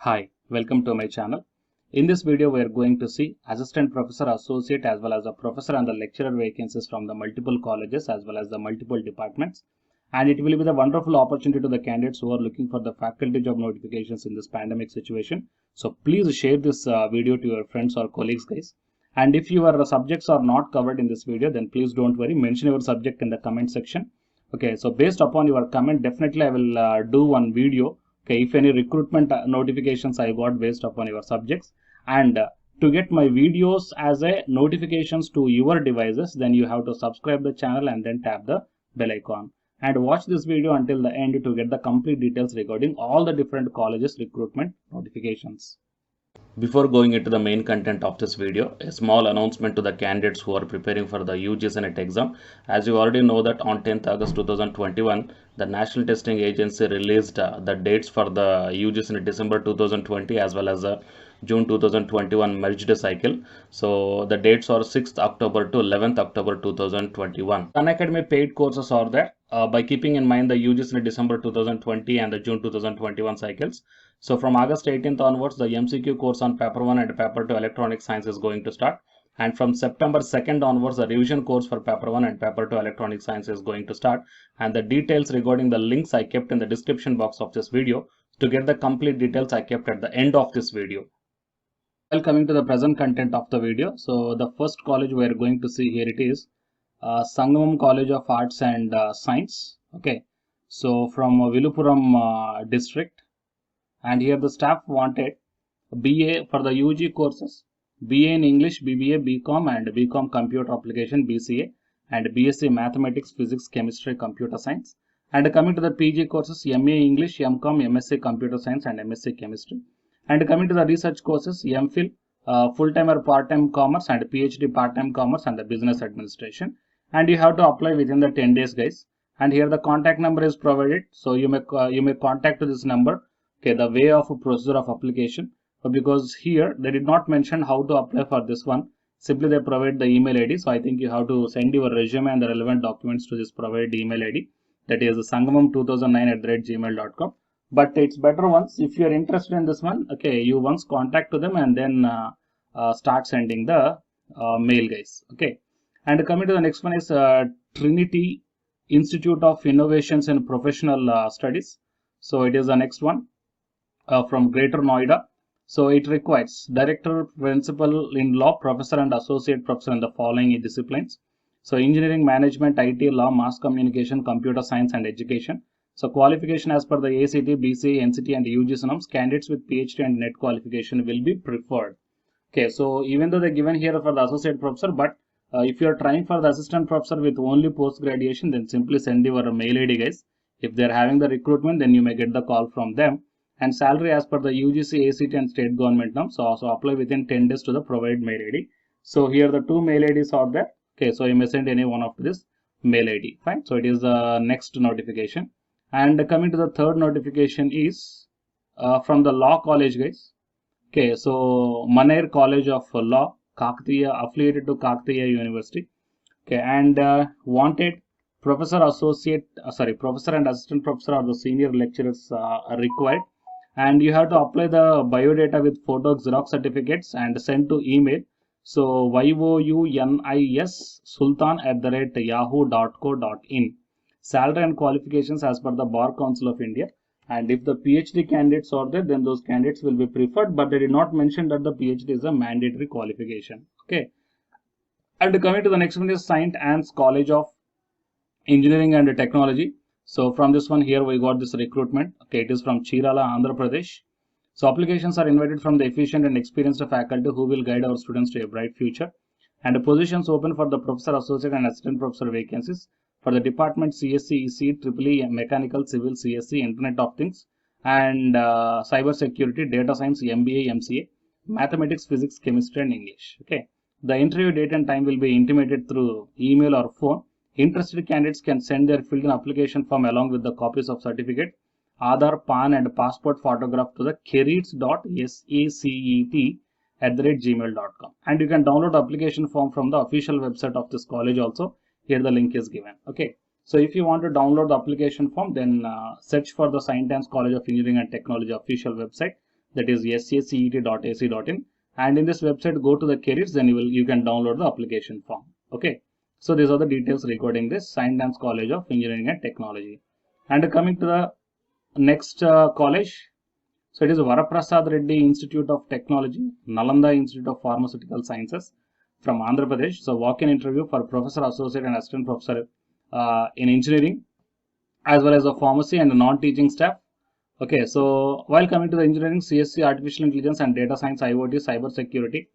Hi, welcome to my channel. In this video, we are going to see assistant professor, associate as well as the professor and the lecturer vacancies from the multiple colleges as well as the multiple departments. And it will be the wonderful opportunity to the candidates who are looking for the faculty job notifications in this pandemic situation. So please share this video to your friends or colleagues, guys. And if your subjects are not covered in this video, then please don't worry, mention your subject in the comment section. Okay, so based upon your comment, definitely I will do one video. Okay, if any recruitment notifications I got based upon your subjects, and to get my videos as a notifications to your devices, then you have to subscribe the channel and then tap the bell icon and watch this video until the end to get the complete details regarding all the different colleges recruitment notifications. Before going into the main content of this video, a small announcement to the candidates who are preparing for the UGC NET exam. As you already know that on 10th August 2021, the National Testing Agency released the dates for the UGC NET December 2020 as well as the June 2021 merged cycle. So the dates are 6th October to 11th October 2021. Unacademy paid courses are there by keeping in mind the UGC NET December 2020 and the June 2021 cycles. So from August 18th onwards, the MCQ course on paper 1 and paper 2 electronic science is going to start. And from September 2nd onwards, the revision course for paper 1 and paper 2 electronic science is going to start. And the details regarding the links I kept in the description box of this video. To get the complete details I kept at the end of this video. Well, coming to the present content of the video. So the first college we are going to see here it is Sangamam College of Arts and Science. Okay. So from Vilupuram district. And here the staff wanted BA for the UG courses, BA in English, BBA, BCom and BCom Computer Application, BCA and BSc Mathematics, Physics, Chemistry, Computer Science. And coming to the PG courses, MA English, MCom, MSc Computer Science and MSc Chemistry. And coming to the research courses, MPhil, full-time or part-time commerce and PhD part-time commerce and the business administration. And you have to apply within the 10 days, guys. And here the contact number is provided. So you may contact this number. Okay, the way of procedure of application, because here they did not mention how to apply for this one. Simply they provide the email ID. So I think you have to send your resume and the relevant documents to this provided email ID. That is sangamam2009@gmail.com. But it's better once if you are interested in this one. Okay, you once contact to them and then start sending the mail, guys. Okay, and coming to the next one is Trinity Institute of Innovations and Professional Studies. So it is the next one. From Greater Noida. So it requires director, principal in law, professor and associate professor in the following disciplines. So engineering, management, IT, law, mass communication, computer science and education. So qualification as per the ACT, BCA, NCT and UGC norms, candidates with PhD and NET qualification will be preferred. Okay, so even though they given here for the associate professor, but if you are trying for the assistant professor with only post graduation, then simply send your mail ID, guys. If they are having the recruitment, then you may get the call from them. And salary as per the UGC, ACT and state government norms. So also apply within 10 days to the provided mail ID. So here the two mail IDs are there. Okay, so you may send any one of this mail ID. Fine. So it is the next notification. And coming to the third notification is from the law college, guys. Okay, so Manair College of Law, Kakatiya, affiliated to Kakatiya University. Okay, and wanted professor, associate, professor and assistant professor or the senior lecturers are required. And you have to apply the biodata with photo Xerox certificates and send to email. So younissultan@yahoo.co.in. Salary and qualifications as per the Bar Council of India. And if the PhD candidates are there, then those candidates will be preferred, but they did not mention that the PhD is a mandatory qualification. Okay. And coming to the next one is St. Anne's College of Engineering and Technology. So from this one here we got this recruitment. Okay, it is from Chirala, Andhra Pradesh. So applications are invited from the efficient and experienced faculty who will guide our students to a bright future. And the positions open for the professor, associate and assistant professor vacancies for the department CSC, EC, EEE, Mechanical, Civil, CSC, Internet of Things and Cyber Security, Data Science, MBA, MCA, Mathematics, Physics, Chemistry and English. Okay, the interview date and time will be intimated through email or phone. Interested candidates can send their filled in application form along with the copies of certificate, Aadhaar, PAN and passport photograph to the kerits.sacet@gmail.com. And you can download the application form from the official website of this college also. Here the link is given. Okay, so if you want to download the application form, then search for the St. Anne's College of Engineering and Technology official website. that is sacet.ac.in, and in this website go to the careers, then you can download the application form. Okay, so these are the details regarding this Saint Anne's College of Engineering and Technology. And coming to the next college, so it is Varaprasad Reddy Institute of Technology, Nalanda Institute of Pharmaceutical Sciences from Andhra Pradesh. So walk-in interview for professor, associate and assistant professor in engineering, as well as the pharmacy and the non-teaching staff. Okay, so while coming to the engineering, CSC Artificial Intelligence and Data Science, IoT, Cyber Security,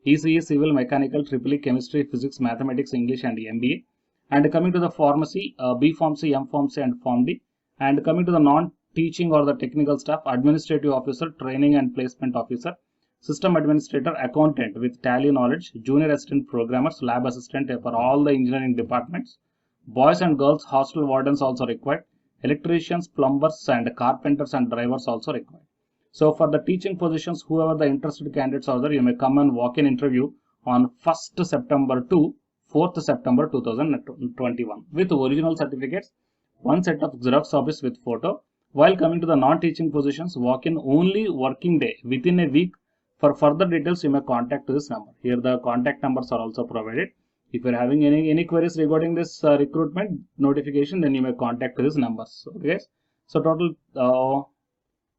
ECE Civil, Mechanical, EEE Chemistry, Physics, Mathematics, English and MBA. And coming to the pharmacy, B Pharmacy, M Pharmacy and PharmD. And coming to the non-teaching or the technical staff, Administrative Officer, Training and Placement Officer, System Administrator, Accountant with Tally knowledge, Junior Assistant Programmers, Lab Assistant for all the engineering departments. Boys and girls hostel wardens also required. Electricians, plumbers and carpenters and drivers also required. So for the teaching positions, whoever the interested candidates are there, you may come and walk in interview on 1st September to 4th September 2021 with original certificates, one set of Xerox copies with photo. While coming to the non-teaching positions, walk in only working day within a week. For further details, you may contact this number. Here the contact numbers are also provided. If you are having any queries regarding this recruitment notification, then you may contact these numbers. Okay, so total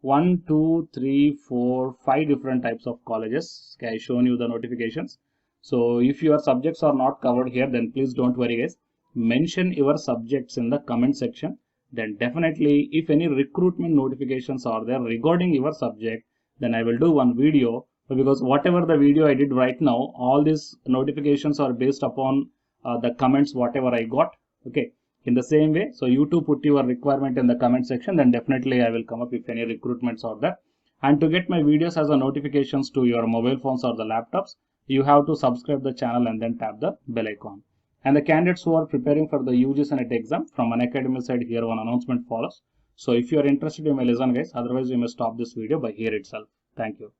1, 2, 3, 4, 5 different types of colleges. Okay, I shown you the notifications. So if your subjects are not covered here, then please don't worry guys. Mention your subjects in the comment section. Then definitely if any recruitment notifications are there regarding your subject, then I will do one video. Because whatever the video I did right now, all these notifications are based upon the comments whatever I got. Okay, in the same way, so you too put your requirement in the comment section, then definitely I will come up if any recruitments are there. And to get my videos as a notifications to your mobile phones or the laptops, you have to subscribe the channel and then tap the bell icon. And the candidates who are preparing for the UGC NET exam, from Unacademy side, here one announcement follows. So if you are interested, you may listen guys, otherwise you may stop this video by here itself. Thank you.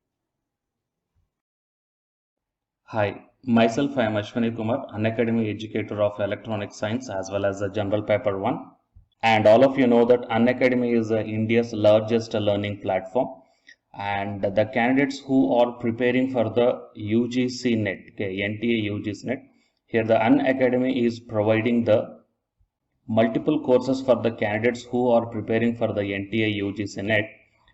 Hi, myself I am Ashwani Kumar, Unacademy educator of Electronic Science as well as the General Paper 1. And all of you know that Unacademy is India's largest learning platform. And the candidates who are preparing for the UGC NET, okay, NTA UGC NET, here the Unacademy is providing the multiple courses for the candidates who are preparing for the NTA UGC NET.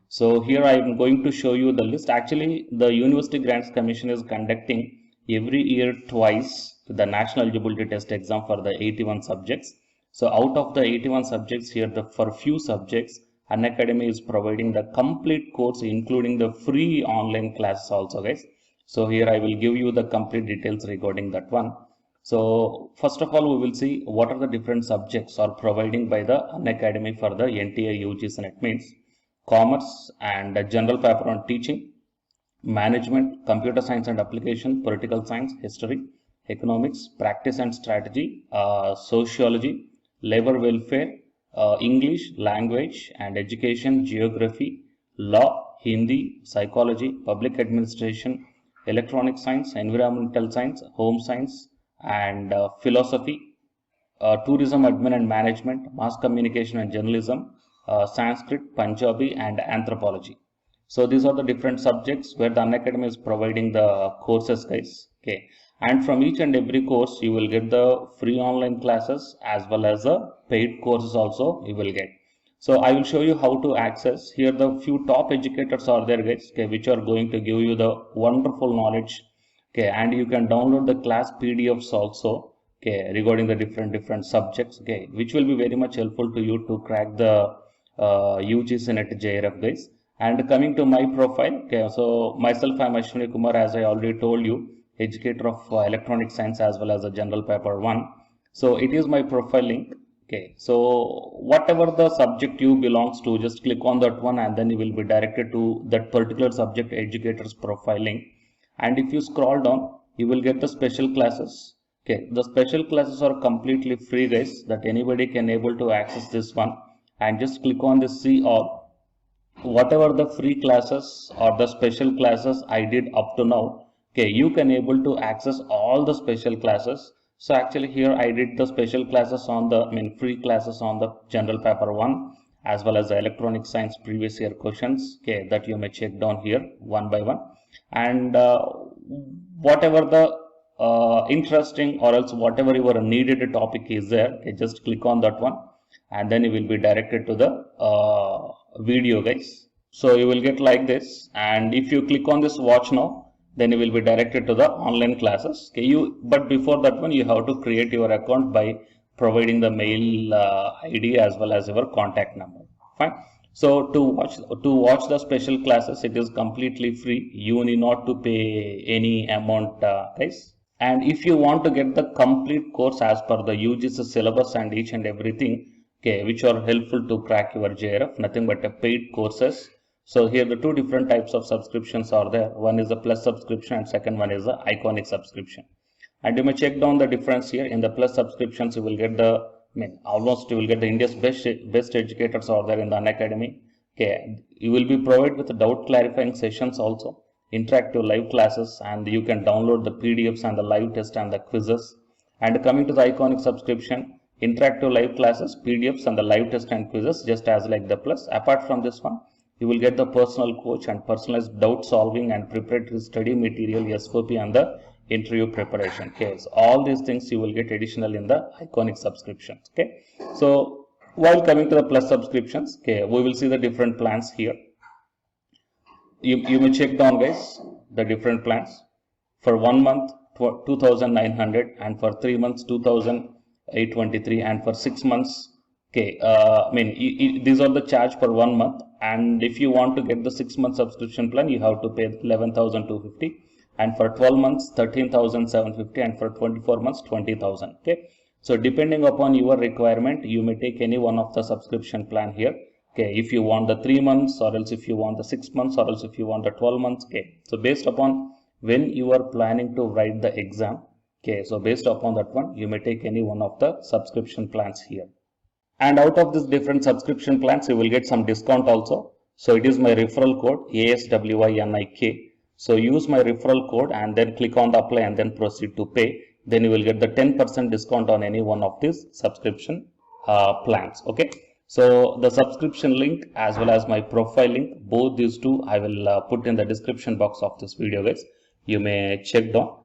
So here I am going to show you the list. Actually, the University Grants Commission is conducting every year twice the national eligibility test exam for the 81 subjects. So out of the 81 subjects here, for few subjects, Unacademy is providing the complete course including the free online classes also guys. So here I will give you the complete details regarding that one. So first of all, we will see what are the different subjects are providing by the Unacademy for the NTA UGC NET means Commerce and General Paper on Teaching, Management, Computer Science and Application, Political Science, History, Economics, Practice and Strategy, Sociology, Labor Welfare, English, Language and Education, Geography, Law, Hindi, Psychology, Public Administration, Electronic Science, Environmental Science, Home Science and Philosophy, Tourism, Admin and Management, Mass Communication and Journalism, Sanskrit, Punjabi and Anthropology. So these are the different subjects where the Unacademy is providing the courses guys. Okay, and from each and every course you will get the free online classes as well as the paid courses also you will get. So I will show you how to access. Here the few top educators are there guys, okay, which are going to give you the wonderful knowledge. Okay, and you can download the class PDFs also, okay, regarding the different subjects, okay, which will be very much helpful to you to crack the UGC NET JRF guys. And coming to my profile, okay, so myself I am Ashwani Kumar, as I already told you, educator of Electronic Science as well as a General Paper 1. So it is my profile link. Okay, so whatever the subject you belongs to, just click on that one and then you will be directed to that particular subject educator's profile link. And if you scroll down, you will get the special classes. Okay, the special classes are completely free guys, that anybody can able to access this one. And just click on the see all. Whatever the free classes or the special classes I did up to now, okay, you can able to access all the special classes. So actually here I did the special classes on the free classes on the General Paper 1, as well as the electronic science previous year questions, okay, that you may check down here one by one. And whatever the interesting or else whatever your needed topic is there, okay, just click on that one and then you will be directed to the video, guys. So you will get like this, and if you click on this watch now, then you will be directed to the online classes. Okay, but before that one, you have to create your account by providing the mail ID as well as your contact number. Fine. So to watch the special classes, it is completely free. You need not to pay any amount, guys. And if you want to get the complete course as per the UGC syllabus and each and everything, okay, which are helpful to crack your JRF, nothing but a paid courses. So here the two different types of subscriptions are there. One is the plus subscription and second one is the iconic subscription. And you may check down the difference here. In the plus subscriptions, you will get the, almost you will get the India's best educators are there in the Unacademy. Okay, you will be provided with doubt clarifying sessions also, interactive live classes, and you can download the PDFs and the live test and the quizzes. And coming to the iconic subscription, interactive live classes, PDFs and the live test and quizzes, just as like the plus. Apart from this one, you will get the personal coach and personalized doubt solving and preparatory study material, SOP, and the interview preparation. Okay, so all these things you will get additional in the iconic subscriptions. Okay, so while coming to the plus subscriptions, okay, we will see the different plans here. You may check down, guys, the different plans. For 1 month 2,900, and for 3 months 2,823, and for 6 months, okay, these are the charge for 1 month. And if you want to get the 6 month subscription plan, you have to pay 11,250, and for 12 months 13,750, and for 24 months 20,000. Okay, so depending upon your requirement, you may take any one of the subscription plan here. Okay, if you want the 3 months, or else if you want the 6 months, or else if you want the 12 months. Okay, so based upon when you are planning to write the exam, okay, so based upon that one, you may take any one of the subscription plans here. And out of this different subscription plans, you will get some discount also. So it is my referral code ASWINIK. So use my referral code and then click on the apply and then proceed to pay. Then you will get the 10% discount on any one of these subscription plans. Okay. So the subscription link as well as my profile link, both these two I will put in the description box of this video, guys. You may check down.